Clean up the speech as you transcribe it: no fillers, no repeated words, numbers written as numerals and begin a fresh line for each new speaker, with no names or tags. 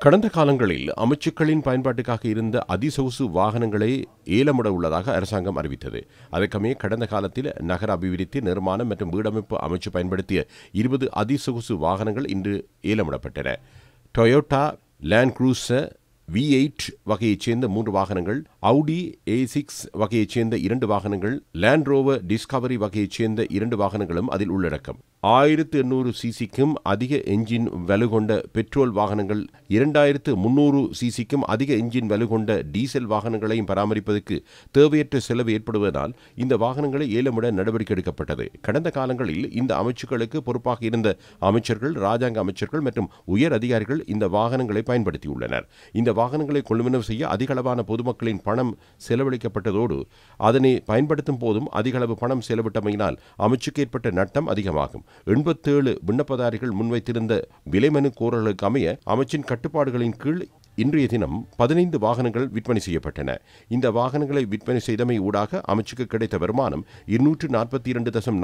கடந்த காலங்களில் அமைச்சுக்களின் பயன்பாட்டுக்காக இருந்த அதிசொகுசு வாகனங்களை ஏலமிட உள்ளதாக அரசாங்கம் அறிவித்தது. அதற்கமைய கடந்த காலத்தில் நகர அபிவிருத்தி, நிர்மாணம் மற்றும் வீடமைப்பு அமைச்சு பயன்படுத்திய 20 அதிசொகுசு வாகனங்கள் இன்று ஏலமிடப்பட்டன. டொயோட்டா லேண்ட் குரூசர் V8 வகையைச் சேர்ந்த 3 வாகனங்கள், Audi A6 வகையைச் சேர்ந்த 2 வாகனங்கள், லேண்ட் ரோவர் டிஸ்கவரி வகையைச் சேர்ந்த 2 வாகனங்களும் அதில் உள்ளடக்கம். 1800 சிசிக்கும் அதிக என்ஜின் வலுகொண்ட பெட்ரோல் வாகனங்கள், 2300 சிசிக்கும் அதிக என்ஜின் வலுகொண்ட டீசல் வாகனங்களையும் பராமரிப்பதற்கு தேவையற்ற செலவு ஏற்படுவதால் இந்த வாகனங்களை ஏலமிட நடவடிக்கை எடுக்கப்பட்டது. கடந்த காலங்களில் இந்த அமைச்சுக்களுக்கு பொறுப்பாக இருந்த அமைச்சர்கள், ராஜாங்க அமைச்சர்கள் மற்றும் உயர் அதிகாரிகள் இந்த வாகனங்களை பயன்படுத்தியுள்ளனர். இந்த வாகனங்களை கொள்வனவு செய்ய அதிகளவான பொதுமக்களின் பணம் செலவழிக்கப்பட்டதோடு அதனை பயன்படுத்தும் போதும் அதிகளவு பணம் செலவிட்டமையினால் அமைச்சுக்கு ஏற்பட்ட நட்டம் அதிகமாகும். 87 விண்ணப்பதாரிகள் முன்வைத்திருந்த விலைமனு கோரலுக்கு அமைய அமைச்சின் கட்டுப்பாடுகளின் கீழ் இன்றைய தினம் 15 வாகனங்கள் விற்பனை செய்யப்பட்டன. இந்த வாகனங்களை விற்பனை செய்தமை ஊடாக அமைச்சுக்கு கிடைத்த வருமானம் 242.4